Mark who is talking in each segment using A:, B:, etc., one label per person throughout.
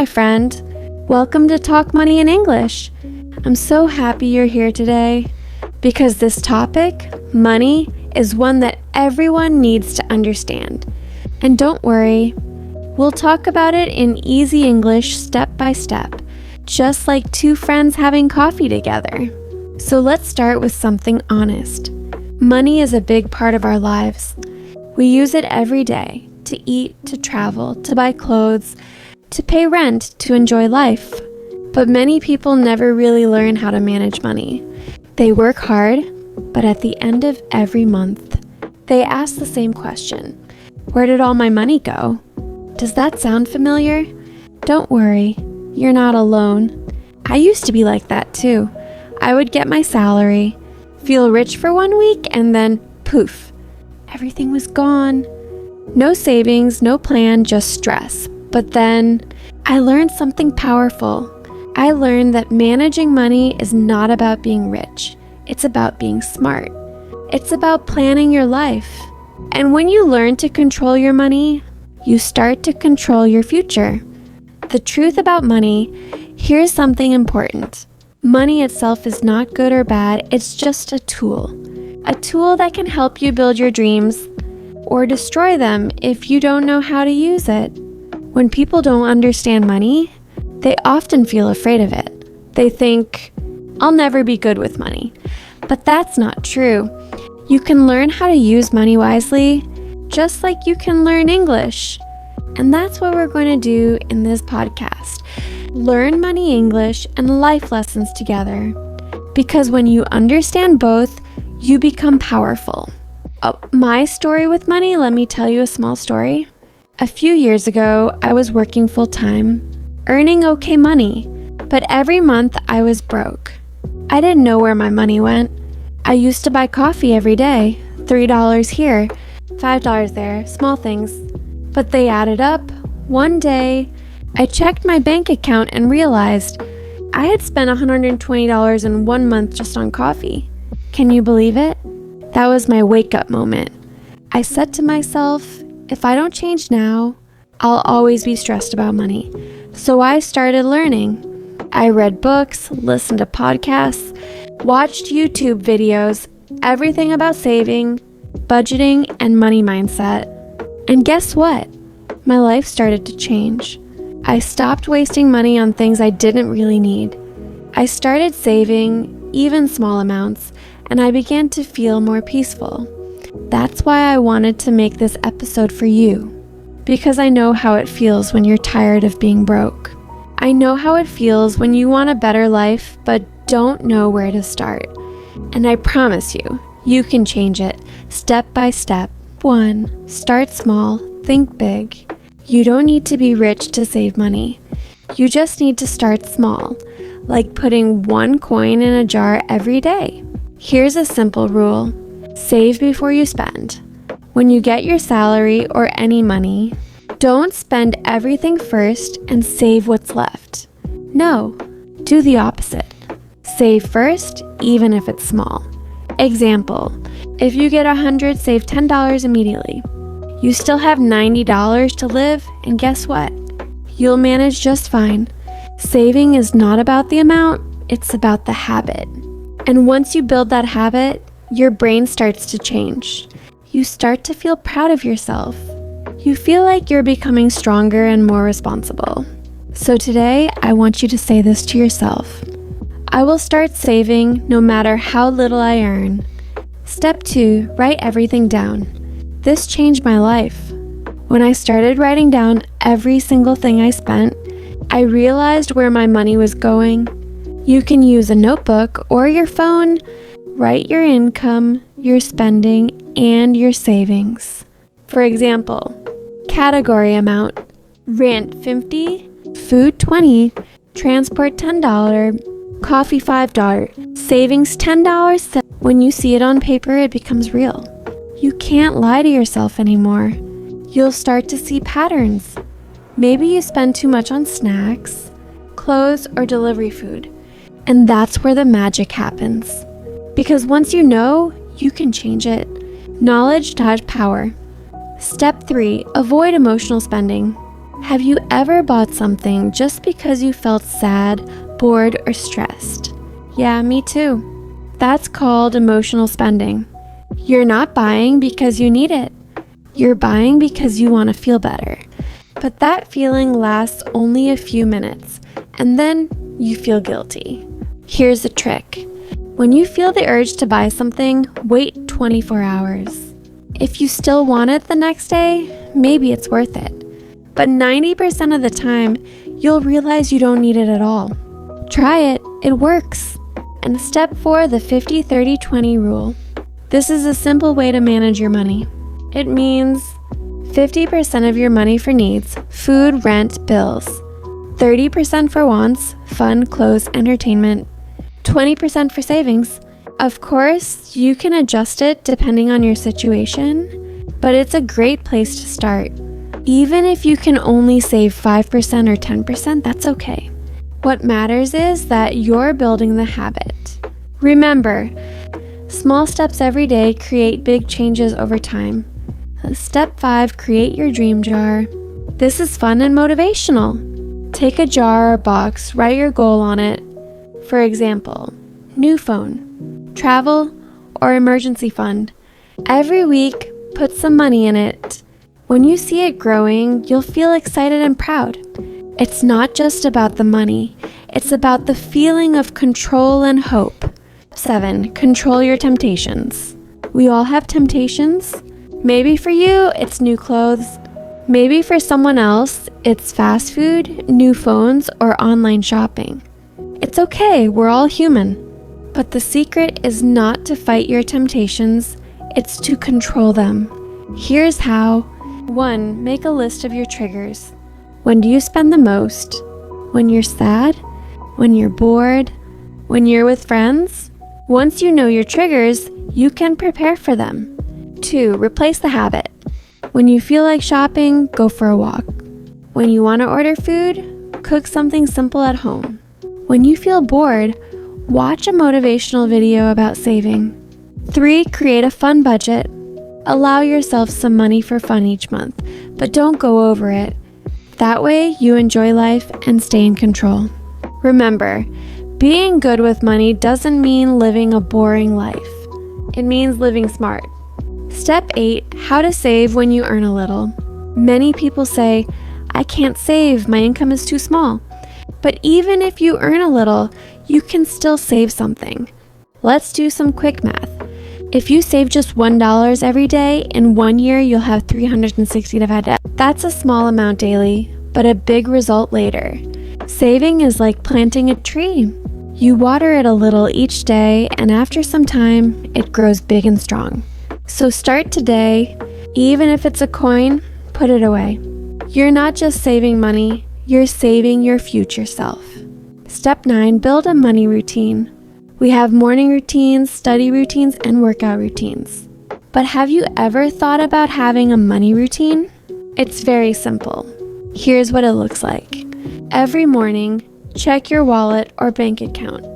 A: my friend. Welcome to Talk Money in English. I'm so happy you're here today because this topic, money, is one that everyone needs to understand. And don't worry, we'll talk about it in easy English step by step, just like two friends having coffee together. So let's start with something honest. Money is a big part of our lives. We use it every day to eat, to travel, to buy clothes, to pay rent, to enjoy life. But many people never really learn how to manage money. They work hard, but at the end of every month, they ask the same question. Where did all my money go? Does that sound familiar? Don't worry, you're not alone. I used to be like that too. I would get my salary, feel rich for 1 week, and then poof, everything was gone. No savings, no plan, just stress. But then I learned something powerful. I learned that managing money is not about being rich. It's about being smart. It's about planning your life. And when you learn to control your money, you start to control your future. The truth about money, here's something important. Money itself is not good or bad, it's just a tool that can help you build your dreams or destroy them if you don't know how to use it. When people don't understand money, they often feel afraid of it. They think, I'll never be good with money. But that's not true. You can learn how to use money wisely, just like you can learn English. And that's what we're going to do in this podcast. Learn money English and life lessons together. Because when you understand both, you become powerful. My story with money, let me tell you a small story. A few years ago, I was working full-time, earning okay money, but every month I was broke. I didn't know where my money went. I used to buy coffee every day, $3 here, $5 there, small things. But they added up. One day, I checked my bank account and realized I had spent $120 in 1 month just on coffee. Can you believe it? That was my wake-up moment. I said to myself, if I don't change now, I'll always be stressed about money. So I started learning. I read books, listened to podcasts, watched YouTube videos, everything about saving, budgeting, and money mindset. And guess what? My life started to change. I stopped wasting money on things I didn't really need. I started saving, even small amounts, and I began to feel more peaceful. That's why I wanted to make this episode for you, because I know how it feels when you're tired of being broke. I know how it feels when you want a better life but don't know where to start. And I promise you, you can change it step by step. 1. Start small, think big. You don't need to be rich to save money. You just need to start small, like putting 1 coin in a jar every day. Here's a simple rule. Save before you spend. When you get your salary or any money, don't spend everything first and save what's left. No, do the opposite. Save first, even if it's small. Example, if you get $100, save $10 immediately. You still have $90 to live, and guess what? You'll manage just fine. Saving is not about the amount, it's about the habit. And once you build that habit, your brain starts to change. You start to feel proud of yourself. You feel like you're becoming stronger and more responsible. So today, I want you to say this to yourself. I will start saving no matter how little I earn. Step 2, write everything down. This changed my life. When I started writing down every single thing I spent, I realized where my money was going. You can use a notebook or your phone. Write your income, your spending, and your savings. For example, category amount, rent $50, food $20, transport $10, coffee $5, savings $10. When you see it on paper, it becomes real. You can't lie to yourself anymore. You'll start to see patterns. Maybe you spend too much on snacks, clothes, or delivery food. And that's where the magic happens. Because once you know, you can change it. Knowledge has power. Step 3, avoid emotional spending. Have you ever bought something just because you felt sad, bored, or stressed? Yeah, me too. That's called emotional spending. You're not buying because you need it. You're buying because you want to feel better. But that feeling lasts only a few minutes, and then you feel guilty. Here's the trick. When you feel the urge to buy something, wait 24 hours. If you still want it the next day, maybe it's worth it. But 90% of the time, you'll realize you don't need it at all. Try it, it works. And step 4, the 50-30-20 rule. This is a simple way to manage your money. It means 50% of your money for needs, food, rent, bills. 30% for wants, fun, clothes, entertainment. 20% for savings. Of course, you can adjust it depending on your situation, but it's a great place to start. Even if you can only save 5% or 10%, that's okay. What matters is that you're building the habit. Remember, small steps every day create big changes over time. Step 5, create your dream jar. This is fun and motivational. Take a jar or box, write your goal on it. For example, new phone, travel, or emergency fund. Every week, put some money in it. When you see it growing, you'll feel excited and proud. It's not just about the money, it's about the feeling of control and hope. 7, control your temptations. We all have temptations. Maybe for you, it's new clothes. Maybe for someone else, it's fast food, new phones, or online shopping. It's okay, we're all human. But the secret is not to fight your temptations, it's to control them. Here's how. 1, make a list of your triggers. When do you spend the most? When you're sad? When you're bored? When you're with friends? Once you know your triggers, you can prepare for them. 2, replace the habit. When you feel like shopping, go for a walk. When you want to order food, cook something simple at home. When you feel bored, watch a motivational video about saving. 3, create a fun budget. Allow yourself some money for fun each month, but don't go over it. That way, you enjoy life and stay in control. Remember, being good with money doesn't mean living a boring life. It means living smart. Step 8, how to save when you earn a little. Many people say, I can't save, my income is too small. But even if you earn a little, you can still save something. Let's do some quick math. If you save just $1 every day, in 1 year you'll have $365. That's a small amount daily, but a big result later. Saving is like planting a tree. You water it a little each day, and after some time, it grows big and strong. So start today. Even if it's a coin, put it away. You're not just saving money, you're saving your future self. Step 9, build a money routine. We have morning routines, study routines, and workout routines. But have you ever thought about having a money routine? It's very simple. Here's what it looks like. Every morning, check your wallet or bank account.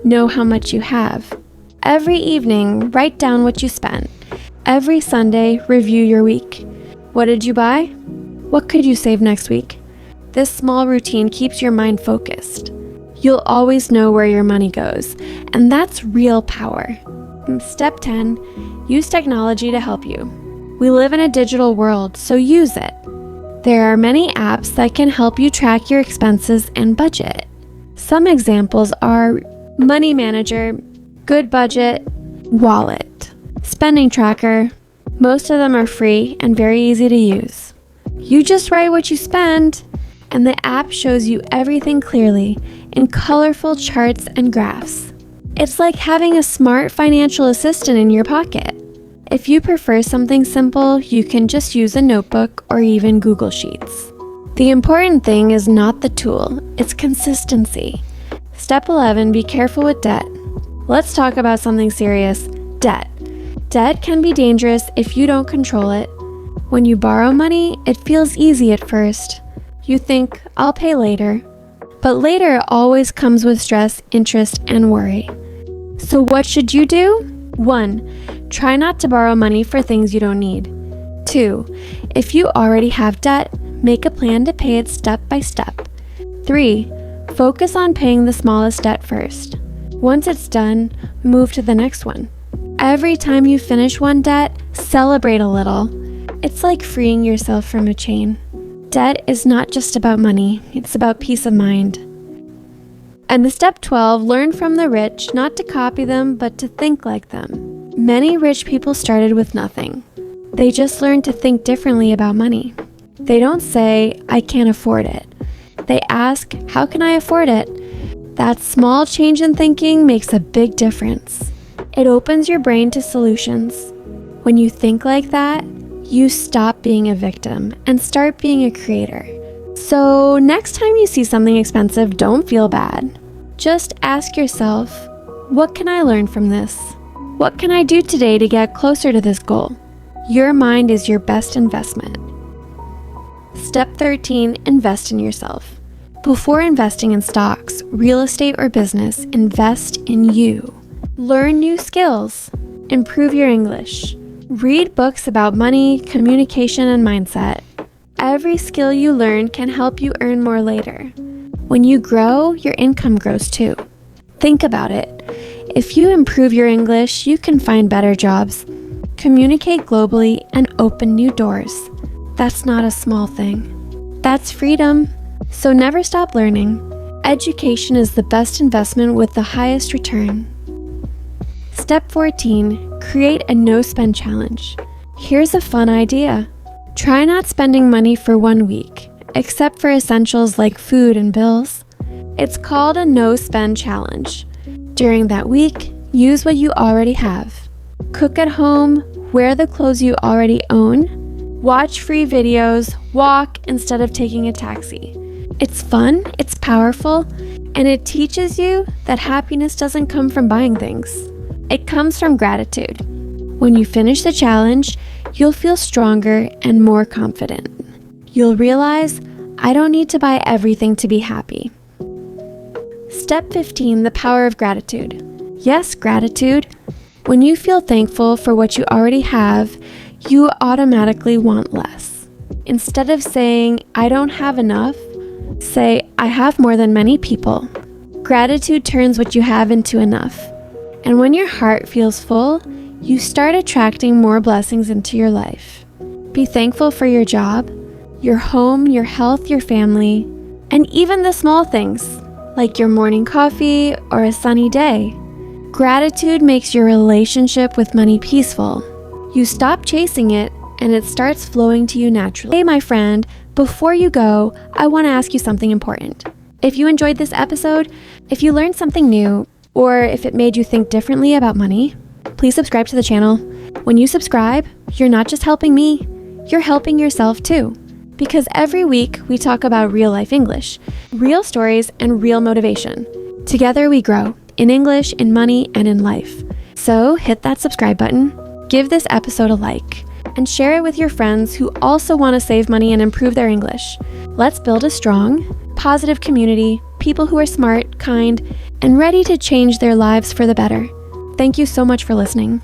A: Know how much you have. Every evening, write down what you spent. Every Sunday, review your week. What did you buy? What could you save next week? This small routine keeps your mind focused. You'll always know where your money goes, and that's real power. Step 10, use technology to help you. We live in a digital world, so use it. There are many apps that can help you track your expenses and budget. Some examples are Money Manager, Good Budget, Wallet, Spending Tracker. Most of them are free and very easy to use. You just write what you spend, and the app shows you everything clearly in colorful charts and graphs. It's like having a smart financial assistant in your pocket. If you prefer something simple, you can just use a notebook or even Google Sheets. The important thing is not the tool, it's consistency. Step 11, be careful with debt. Let's talk about something serious, debt. Debt can be dangerous if you don't control it. When you borrow money, it feels easy at first. You think, I'll pay later. But later always comes with stress, interest, and worry. So what should you do? 1, try not to borrow money for things you don't need. 2, if you already have debt, Make a plan to pay it step by step. 3. Focus on paying the smallest debt first. Once it's done, move to the next one. Every time you finish one debt, celebrate a little. It's like freeing yourself from a chain. Debt is not just about money, it's about peace of mind. And the step 12, learn from the rich, not to copy them, but to think like them. Many rich people started with nothing. They just learned to think differently about money. They don't say, I can't afford it. They ask, how can I afford it? That small change in thinking makes a big difference. It opens your brain to solutions. When you think like that, you stop being a victim and start being a creator. So next time you see something expensive, don't feel bad. Just ask yourself, what can I learn from this? What can I do today to get closer to this goal? Your mind is your best investment. Step 13, invest in yourself. Before investing in stocks, real estate, or business, invest in you. Learn new skills. Improve your English. Read books about money, communication, and mindset. Every skill you learn can help you earn more later. When you grow, your income grows too. Think about it. If you improve your English, you can find better jobs, communicate globally, and open new doors. That's not a small thing. That's freedom. So never stop learning. Education is the best investment with the highest return. Step 14, create a no-spend challenge. Here's a fun idea. Try not spending money for 1 week, except for essentials like food and bills. It's called a no-spend challenge. During that week, use what you already have. Cook at home, wear the clothes you already own, watch free videos, walk instead of taking a taxi. It's fun, it's powerful, and it teaches you that happiness doesn't come from buying things. It comes from gratitude. When you finish the challenge, you'll feel stronger and more confident. You'll realize, I don't need to buy everything to be happy. Step 15, the power of gratitude. Yes, gratitude. When you feel thankful for what you already have, you automatically want less. Instead of saying, I don't have enough, say, I have more than many people. Gratitude turns what you have into enough. And when your heart feels full, you start attracting more blessings into your life. Be thankful for your job, your home, your health, your family, and even the small things, like your morning coffee or a sunny day. Gratitude makes your relationship with money peaceful. You stop chasing it, and it starts flowing to you naturally. Hey, my friend, before you go, I want to ask you something important. If you enjoyed this episode, if you learned something new, or if it made you think differently about money, please subscribe to the channel. When you subscribe, you're not just helping me, you're helping yourself too. Because every week we talk about real life English, real stories, and real motivation. Together we grow, in English, in money, and in life. So hit that subscribe button, give this episode a like, and share it with your friends who also want to save money and improve their English. Let's build a strong, positive community, people who are smart, kind, and ready to change their lives for the better. Thank you so much for listening.